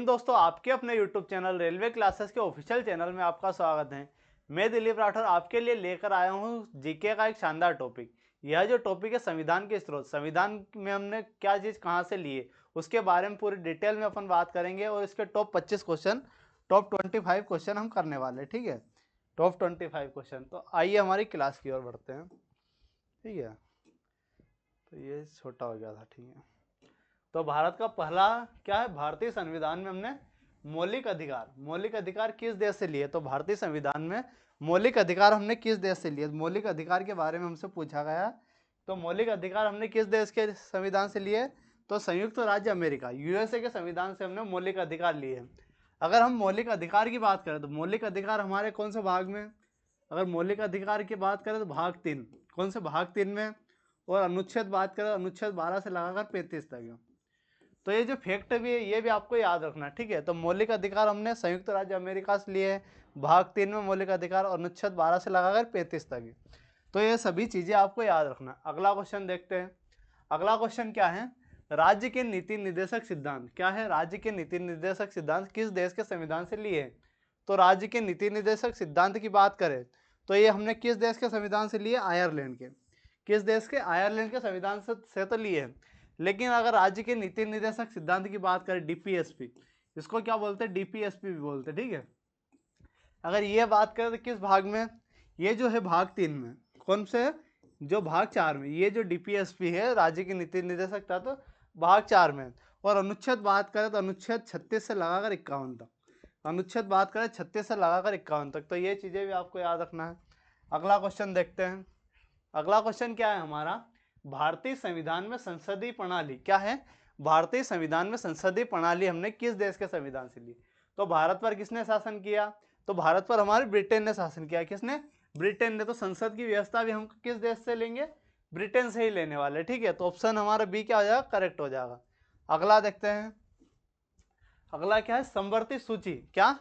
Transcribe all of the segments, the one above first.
हिंद दोस्तों, आपके अपने YouTube चैनल रेलवे क्लासेस के ऑफिशियल चैनल में आपका स्वागत है। मैं दिलीप राठौर आपके लिए लेकर आया हूं जीके का एक शानदार टॉपिक। यह जो टॉपिक है संविधान के स्रोत, संविधान में हमने क्या चीज़ कहां से ली है उसके बारे में पूरी डिटेल में अपन बात करेंगे और इसके टॉप 25 क्वेश्चन, टॉप 25 क्वेश्चन हम करने वाले हैं। ठीक है, टॉप 25 क्वेश्चन। तो आइए हमारी क्लास की ओर बढ़ते हैं। ठीक है, तो ये छोटा हो गया था। ठीक है, तो भारत का पहला क्या है, भारतीय संविधान में हमने मौलिक अधिकार किस देश से लिए। तो भारतीय संविधान में मौलिक अधिकार हमने किस देश से लिए, मौलिक अधिकार के बारे में हमसे पूछा गया। तो मौलिक अधिकार हमने किस देश के संविधान से लिए, तो संयुक्त राज्य अमेरिका, यूएसए के संविधान से हमने मौलिक अधिकार लिए। अगर हम मौलिक अधिकार की बात करें तो मौलिक अधिकार हमारे कौन से भाग में, अगर मौलिक अधिकार की बात करें तो भाग 3, कौन से भाग 3 में, और अनुच्छेद बात करें अनुच्छेद 12 से लगाकर 35 तक। तो ये जो फैक्ट भी है ये भी आपको याद रखना। ठीक है, तो मौलिक अधिकार हमने संयुक्त राज्य अमेरिका से लिए, भाग 3 में मौलिक अधिकार अनुच्छेद 12 से लगाकर 35 तक। तो ये सभी चीजें आपको याद रखना। अगला क्वेश्चन देखते हैं। अगला क्वेश्चन क्या है, राज्य के नीति निर्देशक सिद्धांत क्या है, राज्य के नीति निर्देशक सिद्धांत किस देश के संविधान से लिए। तो राज्य के नीति निर्देशक सिद्धांत की बात करें तो ये हमने किस देश के संविधान से लिए, आयरलैंड के, किस देश के, आयरलैंड के संविधान से तो लिए हैं। लेकिन अगर राज्य के नीति निर्देशक सिद्धांत की बात करें, डीपीएसपी, इसको क्या बोलते हैं, डीपीएसपी भी बोलते हैं। ठीक है, अगर ये बात करें तो किस भाग में, ये जो है भाग 3 में, कौन से, जो भाग 4 में, ये जो डीपीएसपी है राज्य की नीति निर्देशक था तो भाग 4 में। और अनुच्छेद बात करें तो अनुच्छेद 36 से लगाकर 51 तक, अनुच्छेद बात करें 36 से लगाकर 51 तक। तो ये चीजें भी आपको याद रखना है। अगला क्वेश्चन देखते हैं। अगला क्वेश्चन क्या है हमारा, भारतीय संविधान में संसदीय प्रणाली क्या है, भारतीय संविधान में संसदीय प्रणाली हमने किस देश के संविधान से ली। तो भारत पर किसने शासन किया, तो भारत पर हमारे ब्रिटेन ने शासन किया। किसने, ब्रिटेन ने। तो संसद की व्यवस्था भी हम किस देश से लेंगे, ब्रिटेन से ही लेने वाले। ठीक है, तो ऑप्शन हमारा बी क्या हो जाएगा, करेक्ट हो जाएगा। अगला देखते हैं। अगला क्या है, समवर्ती सूची, क्या,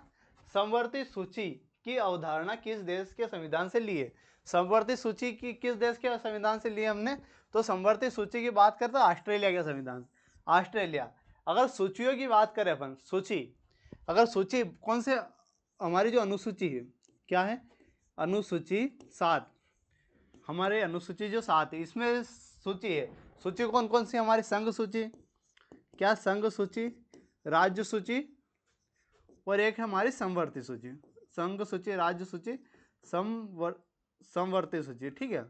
समवर्ती सूची की अवधारणा किस देश के संविधान से ली है। समवर्ती सूची की किस देश के संविधान से लिए हमने, तो समवर्ती सूची की बात करते हैं ऑस्ट्रेलिया के संविधान, ऑस्ट्रेलिया। अगर सूचियों की बात करें अपन, सूची, अगर सूची कौन से, हमारी जो अनुसूची है क्या है, अनुसूची 7, हमारे अनुसूची जो 7 है इसमें सूची है, सूची कौन कौन सी हमारी, संघ सूची, क्या, संघ सूची, राज्य सूची, और एक है हमारी समवर्ती सूची, संघ सूची, राज्य सूची, समवर्ती सूची। ठीक है,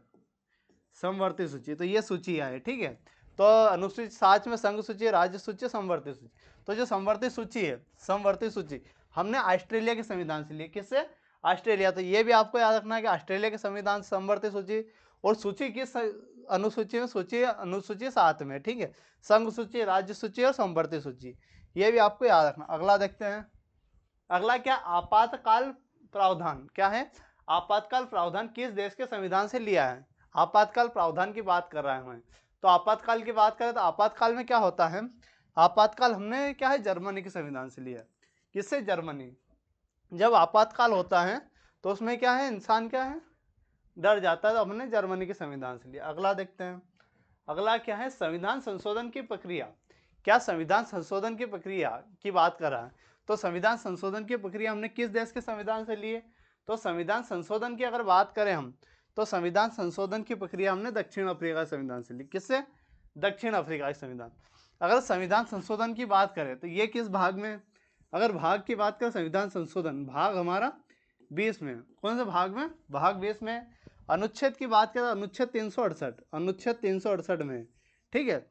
समवर्ती सूची, तो ये सूची है। ठीक है, तो अनुसूची 7 में संघ सूची, राज्य सूची, समवर्ती सूची। तो जो समवर्ती सूची है, समवर्ती सूची हमने ऑस्ट्रेलिया के संविधान से ली, किससे, ऑस्ट्रेलिया। तो ये भी आपको याद रखना है कि ऑस्ट्रेलिया के संविधान समवर्ती सूची, और सूची किस अनुसूची में, सूची अनुसूची 7 में। ठीक है, संघ सूची, राज्य सूची और समवर्ती सूची, ये भी आपको याद रखना। अगला देखते हैं। अगला क्या, आपातकाल प्रावधान क्या है, आपातकाल प्रावधान किस देश के संविधान से लिया है। आपातकाल प्रावधान की बात कर रहा है मैं। तो आपातकाल की बात करें तो आपातकाल में क्या होता है, आपातकाल हमने क्या है, जर्मनी के संविधान से लिया। किससे, जर्मनी। जब आपातकाल होता है तो उसमें क्या है, इंसान क्या है, डर जाता है, तो हमने जर्मनी के संविधान से लिया। अगला देखते हैं। अगला क्या है, संविधान संशोधन की प्रक्रिया, क्या, संविधान संशोधन की प्रक्रिया की बात कर रहा है। तो संविधान संशोधन की प्रक्रिया हमने किस देश के संविधान से लिए, तो संविधान संशोधन की अगर बात करें हम, तो संविधान संशोधन की प्रक्रिया हमने दक्षिण अफ्रीका संविधान से ली। किससे, दक्षिण अफ्रीका के संविधान। अगर संविधान संशोधन की बात करें तो ये किस भाग में, अगर भाग की बात करें संविधान संशोधन, भाग हमारा 20 में, कौन से भाग में, भाग 20 में। अनुच्छेद की बात करें अनुच्छेद 368, अनुच्छेद 368 में। ठीक है,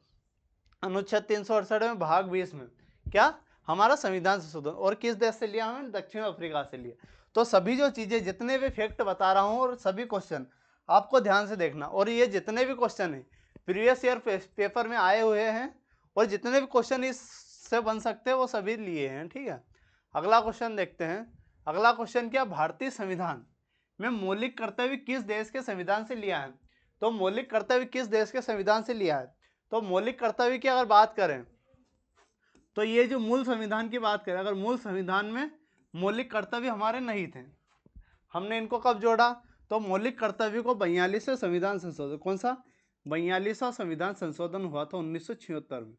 अनुच्छेद 368 में भाग 20 में क्या, हमारा संविधान संशोधन, और किस देश से लिया, हमें दक्षिण अफ्रीका से लिया। तो सभी जो चीजें, जितने भी फैक्ट बता रहा हूं और सभी क्वेश्चन आपको ध्यान से देखना, और ये जितने भी क्वेश्चन है प्रीवियस ईयर पेपर में आए हुए हैं और जितने भी क्वेश्चन इससे बन सकते हैं वो सभी लिए हैं। ठीक है, अगला क्वेश्चन देखते हैं। अगला क्वेश्चन क्या, भारतीय संविधान में मौलिक कर्तव्य किस देश के संविधान से लिया है। तो मौलिक कर्तव्य किस देश के संविधान से लिया है, तो मौलिक कर्तव्य की अगर बात करें तो ये जो मूल संविधान की बात करें, अगर मूल संविधान में मौलिक कर्तव्य हमारे नहीं थे, हमने इनको कब जोड़ा, तो मौलिक कर्तव्य को 42वें संविधान संशोधन, कौन सा, 42वां संविधान संशोधन हुआ था 1976 में,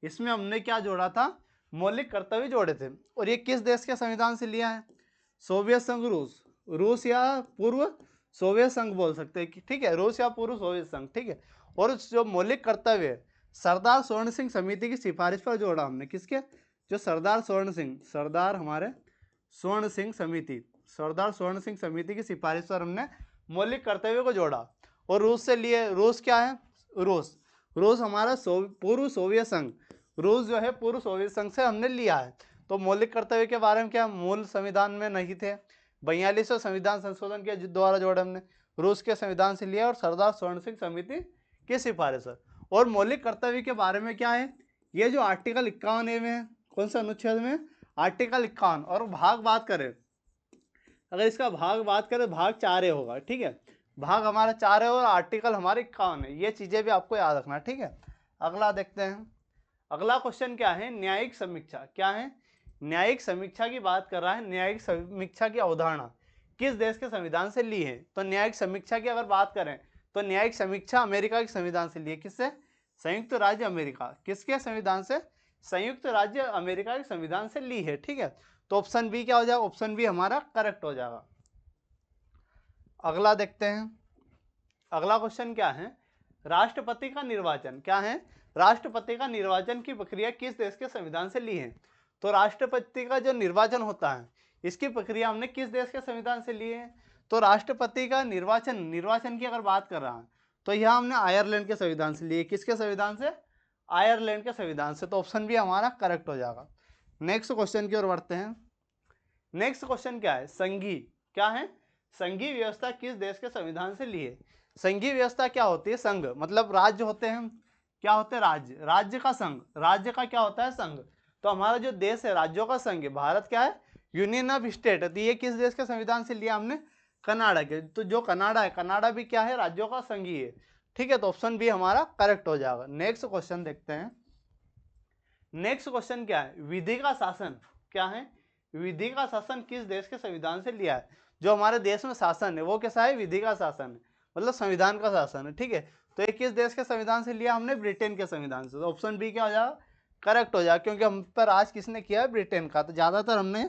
इसमें हमने क्या जोड़ा था, मौलिक कर्तव्य जोड़े थे। और ये किस देश के संविधान से लिया है? सोवियत संघ रूस, रूस या पूर्व सोवियत संघ बोल सकते हैं, ठीक है, रूस या पूर्व सोवियत संघ, ठीक है। और जो मौलिक कर्तव्य है सरदार स्वर्ण सिंह समिति की सिफारिश पर जोड़ा हमने, किसके? जो सरदार स्वर्ण सिंह, सरदार हमारे स्वर्ण सिंह समिति, सरदार स्वर्ण सिंह समिति की सिफारिश पर हमने मौलिक कर्तव्य को जोड़ा। और रूस से लिए, रूस क्या है? रूस, रूस हमारा पूर्व सोवियत संघ, रूस जो है पूर्व सोवियत संघ से हमने लिया है। तो मौलिक कर्तव्य के बारे में क्या मूल संविधान में नहीं थे, 42वें संविधान संशोधन के द्वारा जोड़े हमने, रूस के संविधान से लिया और सरदार स्वर्ण सिंह समिति की सिफारिश। और मौलिक कर्तव्य के बारे में क्या है? ये जो आर्टिकल 51 में है, कौन सा अनुच्छेद में? आर्टिकल 51। और भाग बात करें, अगर इसका भाग बात करें, भाग 4 होगा, ठीक है, भाग हमारा 4 है और आर्टिकल हमारे 51 है। ये चीजें भी आपको याद रखना, ठीक है। अगला देखते हैं। अगला क्वेश्चन क्या है? न्यायिक समीक्षा। क्या है? न्यायिक समीक्षा की बात कर रहा है। न्यायिक समीक्षा की अवधारणा किस देश के संविधान से ली है? तो न्यायिक समीक्षा की अगर बात करें तो न्यायिक समीक्षा अमेरिका के संविधान से ली है। किससे? संयुक्त राज्य अमेरिका। किसके संविधान से? संयुक्त राज्य अमेरिका के संविधान से ली है, ठीक है। तो ऑप्शन बी क्या हो जाएगा? ऑप्शन बी हमारा करेक्ट हो जाएगा। अगला देखते हैं। अगला क्वेश्चन क्या है? राष्ट्रपति का निर्वाचन। क्या है? राष्ट्रपति का निर्वाचन की प्रक्रिया किस देश के संविधान से ली है? तो राष्ट्रपति का जो निर्वाचन होता है इसकी प्रक्रिया हमने किस देश के संविधान से ली है? तो राष्ट्रपति का निर्वाचन की अगर बात कर रहा है तो यह हमने आयरलैंड के संविधान से ली है। किसके संविधान से? आयरलैंड के संविधान से। तो ऑप्शन बी हमारा करेक्ट हो जाएगा। नेक्स्ट क्वेश्चन की ओर बढ़ते हैं। नेक्स्ट क्वेश्चन क्या है? संघीय। क्या है? संघीय व्यवस्था किस देश के संविधान से ली है? संघीय व्यवस्था क्या होती है? संघ मतलब राज्य होते हैं। क्या होते हैं? राज्य, राज्य का संघ, राज्य का क्या होता है? संघ। तो हमारा जो देश है राज्यों का संघ है। भारत क्या है? यूनियन ऑफ स्टेट है। तो ये किस देश के संविधान से लिया हमने? कनाडा के। तो जो कनाडा है, कनाडा भी क्या है? राज्यों का संघ ही है, ठीक है। तो ऑप्शन बी हमारा करेक्ट हो जाएगा। नेक्स्ट क्वेश्चन देखते हैं। नेक्स्ट क्वेश्चन क्या है? विधि का शासन। क्या है? विधि का शासन किस देश के संविधान से लिया है? जो हमारे देश में शासन है वो कैसा है? विधि का शासन है, मतलब संविधान का शासन है, ठीक है। तो ये किस देश के संविधान से लिया हमने? ब्रिटेन के संविधान से। तो ऑप्शन बी क्या हो जाएगा? करेक्ट हो जाएगा, क्योंकि हम पर आज किसने किया है? ब्रिटेन का। तो ज्यादातर हमने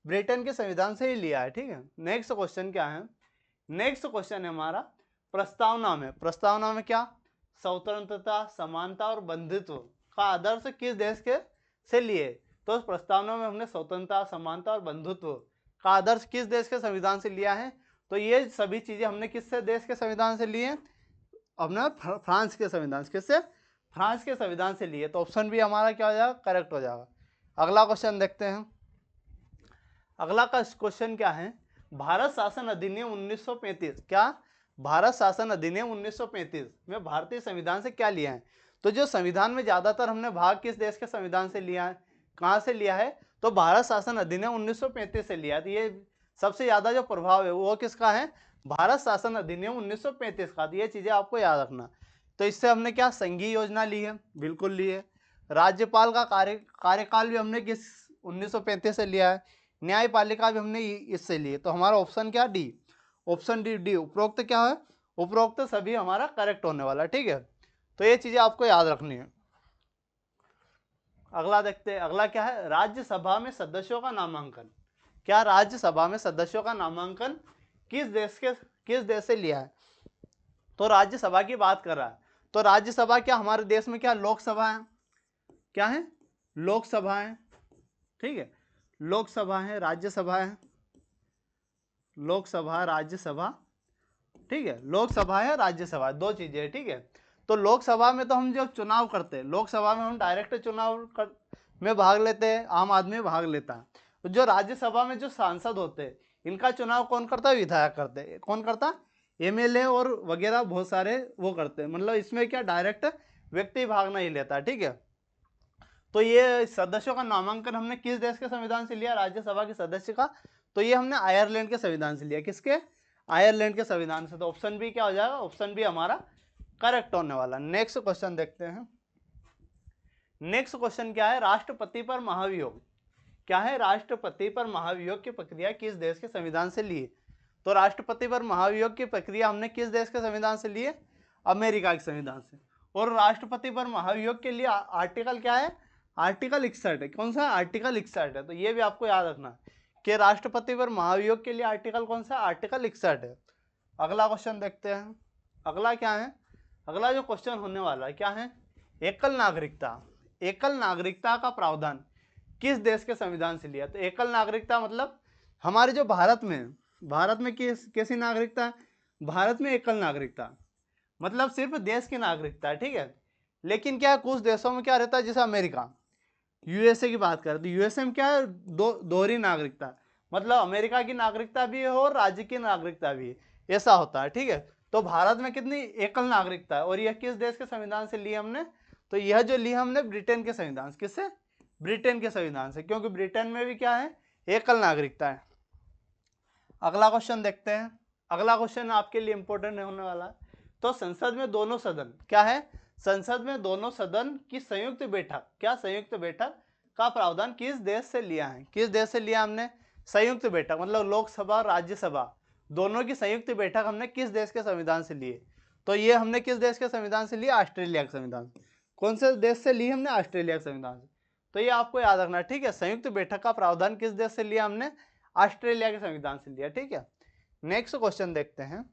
ब्रिटेन के संविधान से ही लिया है, ठीक है। नेक्स्ट क्वेश्चन क्या है? नेक्स्ट क्वेश्चन है हमारा प्रस्तावना में। प्रस्तावना में क्या? स्वतंत्रता, समानता और बंधुत्व का आदर्श किस देश के से लिए? तो उस प्रस्तावना में हमने स्वतंत्रता, समानता और बंधुत्व का आदर्श किस देश के संविधान से लिया है? तो ये सभी चीजें हमने किससे देश के संविधान से लिए? अपना फ्रांस के संविधान से। किससे? फ्रांस के संविधान से लिए। तो ऑप्शन बी हमारा क्या हो जाएगा? करेक्ट हो जाएगा। अगला क्वेश्चन देखते हैं। अगला का क्वेश्चन क्या है? भारत शासन अधिनियम 1935। क्या? भारत शासन अधिनियम 1935 में भारतीय संविधान से क्या लिया है? तो जो संविधान में ज्यादातर हमने भाग किस देश के संविधान से लिया है? कहां से लिया है? तो भारत शासन अधिनियम 1935 से लिया है। तो ये सबसे ज्यादा जो प्रभाव है वो किसका है? भारत शासन अधिनियम 1935 का। तो ये चीजें आपको याद रखना। तो इससे हमने क्या संघीय योजना ली है? बिल्कुल ली है। राज्यपाल का कार्यकाल भी हमने किस 1935 से लिया है। न्यायपालिका भी हमने इससे लिए। तो हमारा ऑप्शन क्या? डी। ऑप्शन डी, डी उपरोक्त क्या है? उपरोक्त सभी हमारा करेक्ट होने वाला, ठीक है। तो ये चीजें आपको याद रखनी है। अगला देखते हैं। अगला क्या है? राज्यसभा में सदस्यों का नामांकन। क्या? राज्यसभा में सदस्यों का नामांकन किस देश से लिया है? तो राज्यसभा की बात कर रहा है। तो राज्यसभा क्या हमारे देश में क्या लोकसभा है? क्या है? लोकसभा है, ठीक है। लोकसभा है, राज्यसभा है, लोकसभा राज्यसभा, ठीक है। लोकसभा है, राज्यसभा, दो चीजें है, ठीक है। तो लोकसभा में तो हम जब चुनाव करते हैं, लोकसभा में हम डायरेक्ट में भाग लेते हैं, आम आदमी भाग लेता है। तो जो राज्यसभा में जो सांसद होते हैं इनका चुनाव कौन करता है? विधायक करते हैं। कौन करता? एमएलए और वगैरह बहुत सारे वो करते हैं। मतलब इसमें क्या डायरेक्ट व्यक्ति भाग नहीं लेता, ठीक है। तो ये सदस्यों का नामांकन हमने किस देश के संविधान से लिया? राज्यसभा के सदस्य का। तो ये हमने आयरलैंड के संविधान से लिया। किसके? आयरलैंड के संविधान से। तो ऑप्शन बी क्या हो जाएगा? ऑप्शन बी हमारा करेक्ट होने वाला। नेक्स्ट क्वेश्चन देखते हैं। नेक्स्ट क्वेश्चन क्या है? राष्ट्रपति पर महाभियोग। क्या है? राष्ट्रपति पर महाभियोग की प्रक्रिया किस देश के संविधान से ली है? तो राष्ट्रपति पर महाभियोग की प्रक्रिया हमने किस देश के संविधान से ली है? अमेरिका के संविधान से। और राष्ट्रपति पर महाभियोग के लिए आर्टिकल क्या है? आर्टिकल 61 है। कौन सा? आर्टिकल 61 है। तो ये भी आपको याद रखना कि राष्ट्रपति पर महाभियोग के लिए आर्टिकल कौन सा? आर्टिकल 61 है। अगला क्वेश्चन देखते हैं। अगला क्या है? अगला जो क्वेश्चन होने वाला है क्या है? एकल नागरिकता। एकल नागरिकता का प्रावधान किस देश के संविधान से लिया? तो एकल नागरिकता मतलब हमारे जो भारत में कैसी नागरिकता है? भारत में एकल नागरिकता मतलब सिर्फ देश की नागरिकता है, ठीक है। लेकिन क्या है, कुछ देशों में क्या रहता है, जैसे अमेरिका, यूएसए की बात करें तो यूएसए में क्या है, दोहरी नागरिकता, मतलब अमेरिका की नागरिकता भी है और राज्य की नागरिकता भी है, ऐसा होता है, ठीक है। तो भारत में कितनी एकल नागरिकता है, और यह किस देश के संविधान से ली हमने? तो यह जो ली हमने ब्रिटेन के संविधान से। किससे? ब्रिटेन के संविधान से, क्योंकि ब्रिटेन में भी क्या है, एकल नागरिकता है। अगला क्वेश्चन देखते हैं। अगला क्वेश्चन आपके लिए इंपॉर्टेंट होने वाला है। तो संसद में दोनों सदन क्या है? संसद में दोनों सदन की संयुक्त बैठक, क्या संयुक्त बैठक का प्रावधान किस देश से लिया है? किस देश से लिया हमने? संयुक्त बैठक मतलब लोकसभा और राज्यसभा दोनों की संयुक्त बैठक हमने किस देश के संविधान से लिए? तो ये हमने किस देश के संविधान से लिया? ऑस्ट्रेलिया के संविधान। कौन से देश से ली हमने? ऑस्ट्रेलिया के संविधान से। तो ये आपको याद रखना, ठीक है। संयुक्त बैठक का प्रावधान किस देश से लिया हमने? ऑस्ट्रेलिया के संविधान से लिया, ठीक है। नेक्स्ट क्वेश्चन देखते हैं।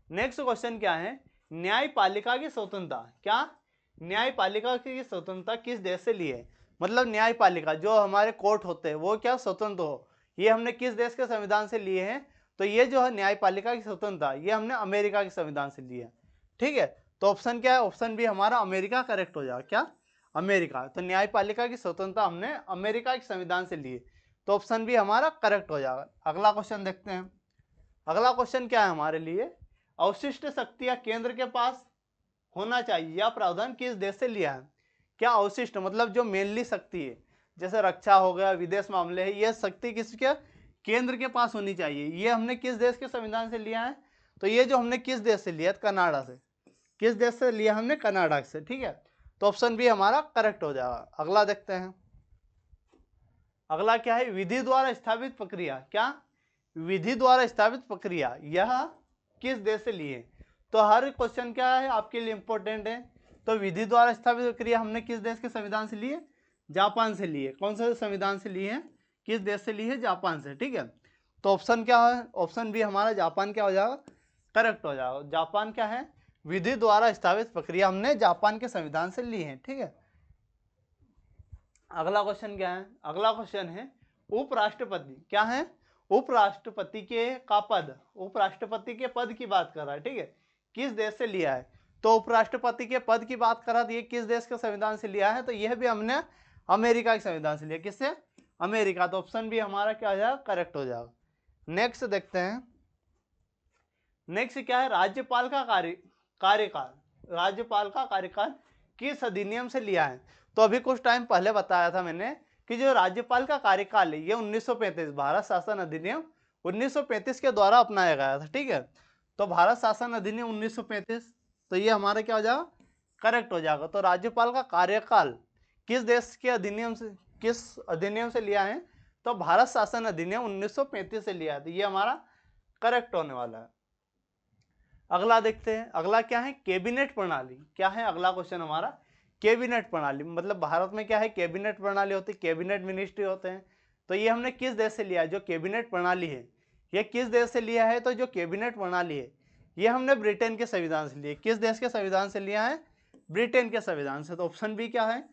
नेक्स्ट क्वेश्चन क्या है? न्यायपालिका की स्वतंत्रता, क्या न्यायपालिका की स्वतंत्रता किस देश से ली है? मतलब न्यायपालिका जो हमारे कोर्ट होते हैं वो क्या स्वतंत्र हो, ये हमने किस देश के संविधान से लिए हैं? तो ये जो है न्यायपालिका की स्वतंत्रता, ये हमने अमेरिका के संविधान से लिया, ठीक है। तो ऑप्शन क्या है? ऑप्शन बी हमारा अमेरिका करेक्ट हो जाएगा, क्या? अमेरिका। तो न्यायपालिका की स्वतंत्रता हमने अमेरिका के संविधान से लिए, तो ऑप्शन बी हमारा करेक्ट हो जाएगा। अगला क्वेश्चन देखते हैं। अगला क्वेश्चन क्या है हमारे लिए? अवशिष्ट शक्तियां केंद्र के पास होना चाहिए या प्रावधान किस देश से लिया है? क्या अवशिष्ट मतलब जो मेनली शक्ति है, जैसे रक्षा हो गया, विदेश मामले है, यह शक्ति किसके? केंद्र के पास होनी चाहिए, ये हमने किस देश के संविधान से लिया है? तो ये जो हमने किस देश से लिया? कनाडा से। किस देश से लिया हमने? कनाडा से, ठीक है। तो ऑप्शन बी हमारा करेक्ट हो जाएगा। अगला देखते हैं। अगला क्या है? विधि द्वारा स्थापित प्रक्रिया, क्या? विधि द्वारा स्थापित प्रक्रिया यह किस देश से लिए? तो हर क्वेश्चन क्या है आपके लिए इंपॉर्टेंट है। तो विधि द्वारा स्थापित प्रक्रिया हमने किस देश के संविधान से लिए? जापान से लिए। कौन सा संविधान से लिए? किस देश से लिए? जापान से, ठीक है। तो ऑप्शन क्या है? ऑप्शन बी हमारा जापान क्या हो जाएगा? करेक्ट हो जाएगा। जापान क्या है? विधि द्वारा स्थापित प्रक्रिया हमने जापान के संविधान से ली है, ठीक है। अगला क्वेश्चन क्या है? अगला क्वेश्चन है उपराष्ट्रपति, क्या है? उपराष्ट्रपति के का पद, उपराष्ट्रपति के पद की बात कर रहा है, ठीक है। किस देश से लिया है? तो उपराष्ट्रपति के पद की बात कर रहा था, ये किस देश के संविधान से लिया है? तो यह भी हमने अमेरिका के संविधान से लिया। किससे? अमेरिका। तो ऑप्शन भी हमारा क्या हो जाएगा? करेक्ट हो जाएगा। नेक्स्ट देखते हैं। नेक्स्ट क्या है? राज्यपाल का कार्यकाल। राज्यपाल का कार्यकाल किस अधिनियम से लिया है? तो अभी कुछ टाइम पहले बताया था मैंने कि जो राज्यपाल का कार्यकाल है ये 1935 भारत शासन अधिनियम 1935 के द्वारा अपनाया गया था, ठीक है। तो भारत शासन अधिनियम 1935, तो ये हमारा क्या हो जाएगा? करेक्ट हो जाएगा। तो राज्यपाल का कार्यकाल किस देश के अधिनियम से, किस अधिनियम से लिया है? तो भारत शासन अधिनियम 1935 से लिया है, तो ये हमारा करेक्ट होने वाला है। अगला देखते हैं। अगला क्या है? कैबिनेट प्रणाली, क्या है? अगला क्वेश्चन हमारा कैबिनेट प्रणाली, मतलब भारत में क्या है? कैबिनेट प्रणाली होती है, कैबिनेट मिनिस्ट्री होते हैं। तो ये हमने किस देश से लिया है? जो कैबिनेट प्रणाली है ये किस देश से लिया है? तो जो कैबिनेट प्रणाली है ये हमने ब्रिटेन के संविधान से लिया। किस देश के संविधान से लिया है? ब्रिटेन के संविधान से। तो ऑप्शन बी क्या है?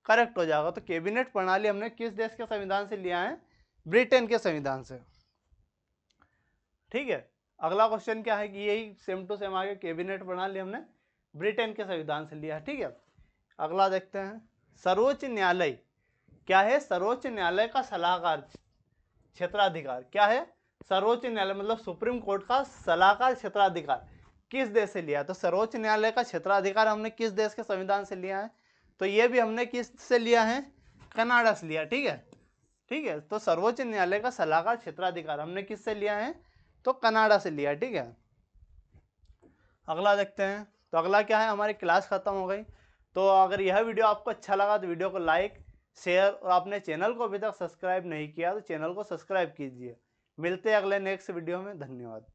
करेक्ट हो जाएगा। तो कैबिनेट प्रणाली हमने किस देश के संविधान से लिया है? ब्रिटेन के संविधान से, ठीक है। अगला क्वेश्चन क्या है कि यही सेम टू सेम आगे, कैबिनेट प्रणाली हमने ब्रिटेन के संविधान से लिया है, ठीक है। अगला देखते हैं। सर्वोच्च न्यायालय, क्या है? सर्वोच्च न्यायालय का सलाहकार क्षेत्राधिकार, क्या है? सर्वोच्च न्यायालय मतलब सुप्रीम कोर्ट का सलाहकार क्षेत्राधिकार किस देश से लिया है? तो सर्वोच्च न्यायालय का क्षेत्राधिकार हमने किस देश के संविधान से लिया है? तो ये भी हमने किस से लिया है? कनाडा से लिया, ठीक है। ठीक है, तो सर्वोच्च न्यायालय का सलाहकार क्षेत्राधिकार हमने किससे लिया है? तो कनाडा से लिया, ठीक है। अगला देखते हैं। तो अगला क्या है? हमारी क्लास खत्म हो गई। तो अगर यह वीडियो आपको अच्छा लगा तो वीडियो को लाइक, शेयर, और आपने चैनल को अभी तक सब्सक्राइब नहीं किया तो चैनल को सब्सक्राइब कीजिए। मिलते हैं अगले नेक्स्ट वीडियो में। धन्यवाद।